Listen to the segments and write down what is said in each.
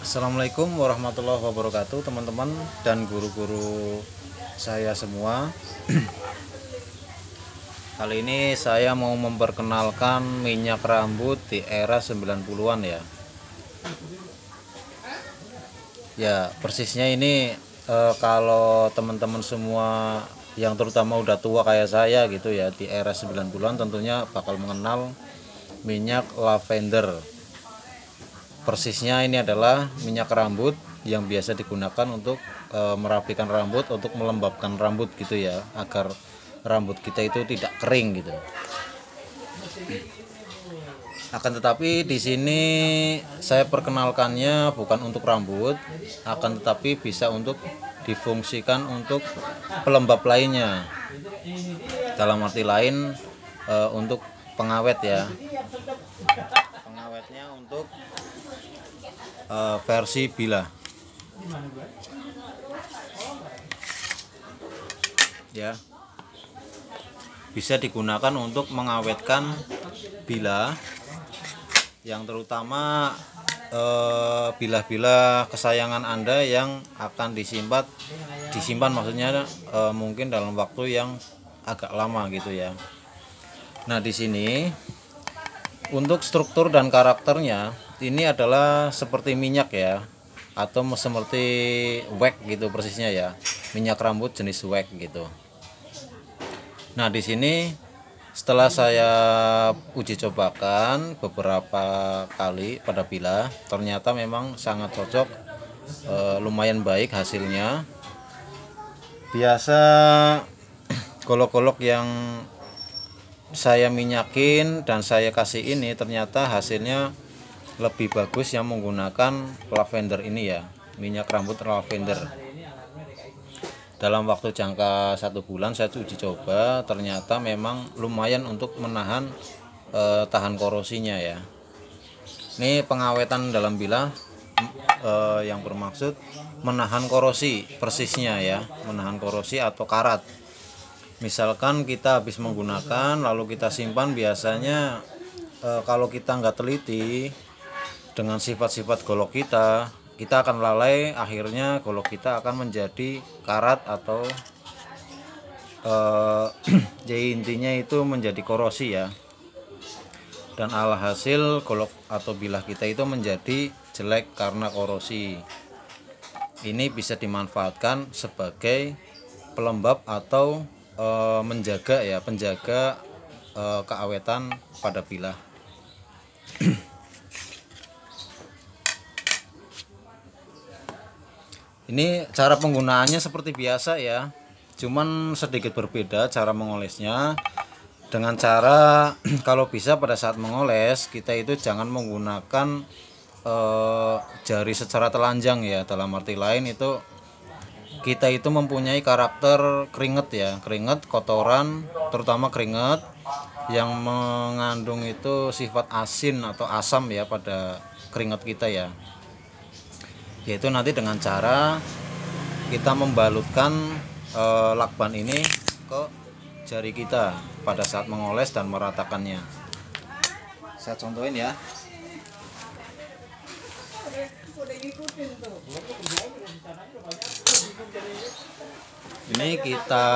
Assalamualaikum warahmatullahi wabarakatuh, teman-teman dan guru-guru saya semua. Kali ini saya mau memperkenalkan minyak rambut di era 90-an ya. Ya, persisnya ini kalau teman-teman semua yang terutama udah tua kayak saya gitu ya, di era 90-an tentunya bakal mengenal minyak lavender. Persisnya ini adalah minyak rambut yang biasa digunakan untuk merapikan rambut, untuk melembabkan rambut gitu ya, agar rambut kita itu tidak kering gitu. Akan tetapi di sini saya perkenalkannya bukan untuk rambut, akan tetapi bisa untuk difungsikan untuk pelembab lainnya. Dalam arti lain untuk pengawet ya. Pengawetnya untuk versi bilah ya, bisa digunakan untuk mengawetkan bilah yang terutama bilah-bilah kesayangan Anda yang akan disimpan maksudnya mungkin dalam waktu yang agak lama gitu ya. Nah, di sini untuk struktur dan karakternya ini adalah seperti minyak ya, atau seperti wax gitu persisnya ya, minyak rambut jenis wax gitu. Nah, di sini setelah saya uji cobakan beberapa kali pada bilah, ternyata memang sangat cocok, lumayan baik hasilnya. Biasa golok-golok yang saya minyakin dan saya kasih ini ternyata hasilnya lebih bagus yang menggunakan lavender ini ya, minyak rambut lavender. Dalam waktu jangka 1 bulan saya uji coba, ternyata memang lumayan untuk menahan tahan korosinya ya. Ini pengawetan dalam bilah yang bermaksud menahan korosi persisnya ya, menahan korosi atau karat. Misalkan kita habis menggunakan lalu kita simpan, biasanya kalau kita nggak teliti dengan sifat-sifat golok kita akan lalai, akhirnya golok kita akan menjadi karat atau jadi intinya itu menjadi korosi ya, dan alhasil golok atau bilah kita itu menjadi jelek karena korosi. Ini bisa dimanfaatkan sebagai pelembab atau penjaga keawetan pada bilah. Ini cara penggunaannya seperti biasa ya, cuman sedikit berbeda cara mengolesnya. Dengan cara kalau bisa pada saat mengoles kita itu jangan menggunakan jari secara telanjang ya. Dalam arti lain itu kita itu mempunyai karakter keringet ya, keringet, kotoran, terutama keringet yang mengandung itu sifat asin atau asam ya pada keringet kita ya. Yaitu nanti dengan cara kita membalutkan lakban ini ke jari kita pada saat mengoles dan meratakannya. Saya contohin ya. Ini kita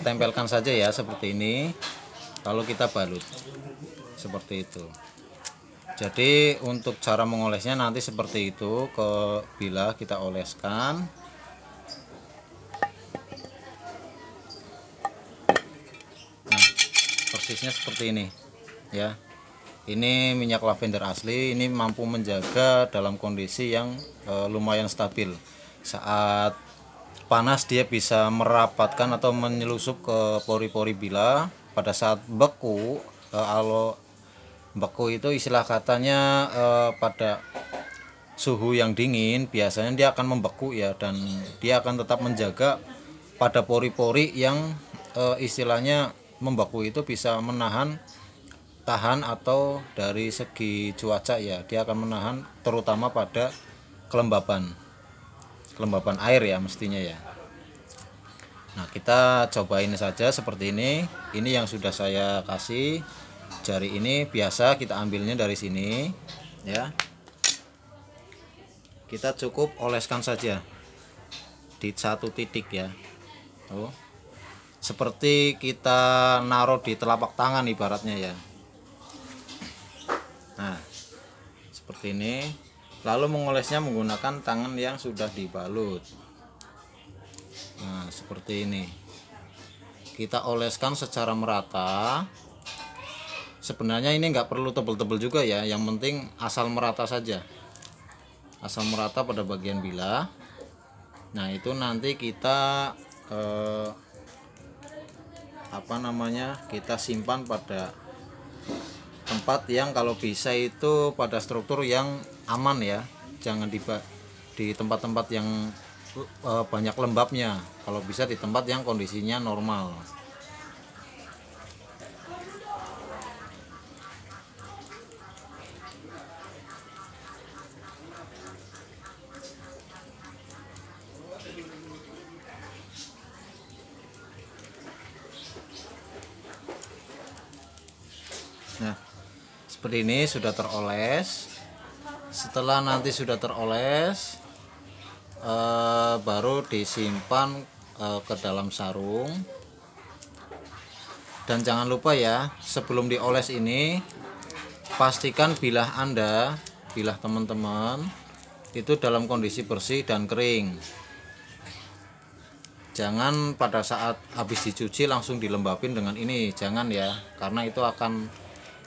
tempelkan saja ya seperti ini, lalu kita balut seperti itu. Jadi untuk cara mengolesnya nanti seperti itu, ke bilah kita oleskan. Nah, persisnya seperti ini ya. Ini minyak lavender asli, ini mampu menjaga dalam kondisi yang lumayan stabil. Saat panas dia bisa merapatkan atau menyelusup ke pori-pori bilah. Pada saat beku, kalau beku itu istilah katanya pada suhu yang dingin biasanya dia akan membeku ya, dan dia akan tetap menjaga pada pori-pori yang istilahnya membeku itu bisa tahan atau dari segi cuaca ya, dia akan menahan terutama pada kelembaban air ya mestinya ya. Nah, kita cobain saja seperti ini. Ini yang sudah saya kasih jari ini, biasa kita ambilnya dari sini ya. kita cukup oleskan saja di satu titik ya. Seperti kita naruh di telapak tangan ibaratnya ya. Nah, seperti ini. Lalu mengolesnya menggunakan tangan yang sudah dibalut. Nah, seperti ini. Kita oleskan secara merata. Sebenarnya ini nggak perlu tebel-tebel juga ya, yang penting asal merata saja, asal merata pada bagian bilah. Nah, itu nanti kita kita simpan pada tempat yang kalau bisa itu pada struktur yang aman ya, jangan di tempat-tempat yang banyak lembabnya, kalau bisa di tempat yang kondisinya normal. Nah, seperti ini sudah teroles. Setelah nanti sudah teroles, baru disimpan ke dalam sarung. Dan jangan lupa ya, sebelum dioles ini pastikan bilah Anda, bilah teman-teman itu dalam kondisi bersih dan kering. Jangan pada saat habis dicuci langsung dilembabin dengan ini, jangan ya, karena itu akan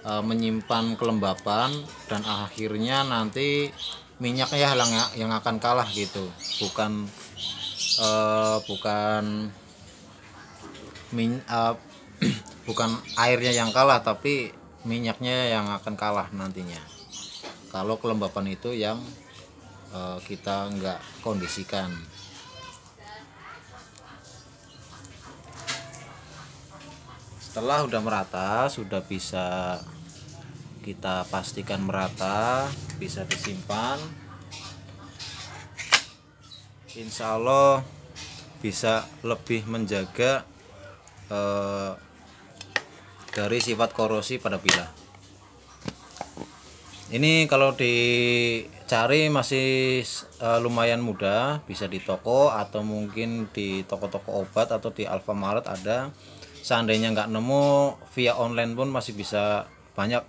menyimpan kelembapan dan akhirnya nanti minyaknya yang akan kalah gitu, bukan airnya yang kalah, tapi minyaknya yang akan kalah nantinya kalau kelembapan itu yang kita nggak kondisikan. Setelah udah merata, sudah bisa kita pastikan merata, bisa disimpan. Insya Allah bisa lebih menjaga dari sifat korosi pada bilah. Ini kalau dicari masih lumayan mudah, bisa di toko atau mungkin di toko-toko obat atau di Alfamart ada. Seandainya nggak nemu, via online pun masih bisa, banyak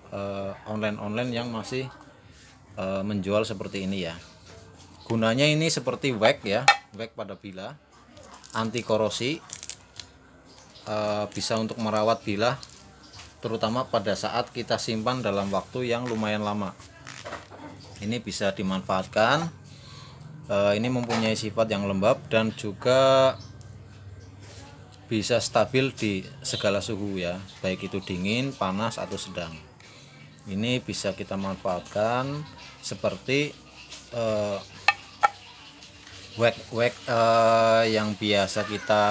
online yang masih menjual seperti ini ya. Gunanya ini seperti wax ya, wax pada bilah, anti korosi, bisa untuk merawat bilah terutama pada saat kita simpan dalam waktu yang lumayan lama. Ini bisa dimanfaatkan. Ini mempunyai sifat yang lembab dan juga bisa stabil di segala suhu ya, baik itu dingin, panas atau sedang. Ini bisa kita manfaatkan seperti wax yang biasa kita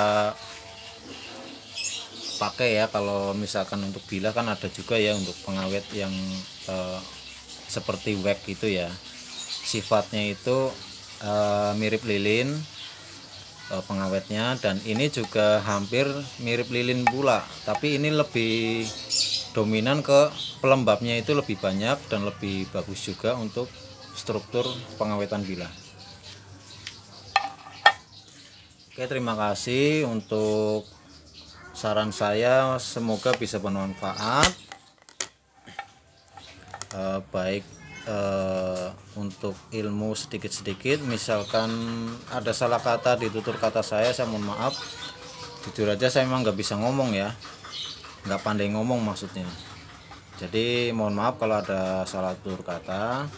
pakai ya. Kalau misalkan untuk bilah kan ada juga ya untuk pengawet yang seperti wax itu ya, sifatnya itu mirip lilin pengawetnya, dan ini juga hampir mirip lilin pula, tapi ini lebih dominan ke pelembabnya, itu lebih banyak dan lebih bagus juga untuk struktur pengawetan bilah. Oke, terima kasih untuk saran saya, semoga bisa bermanfaat, baik untuk ilmu sedikit-sedikit. Misalkan ada salah kata di tutur kata saya mohon maaf. Jujur aja saya memang nggak bisa ngomong ya, nggak pandai ngomong maksudnya. Jadi mohon maaf kalau ada salah tutur kata.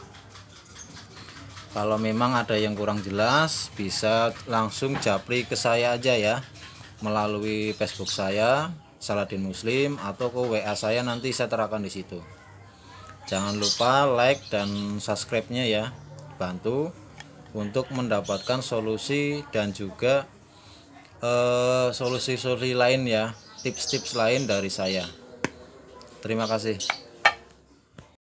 Kalau memang ada yang kurang jelas, bisa langsung japri ke saya aja ya, melalui Facebook saya Saladin Muslim, atau ke WA saya, nanti saya terapkan di situ. Jangan lupa like dan subscribe-nya ya, bantu untuk mendapatkan solusi dan juga solusi-solusi lain ya, tips-tips lain dari saya. Terima kasih.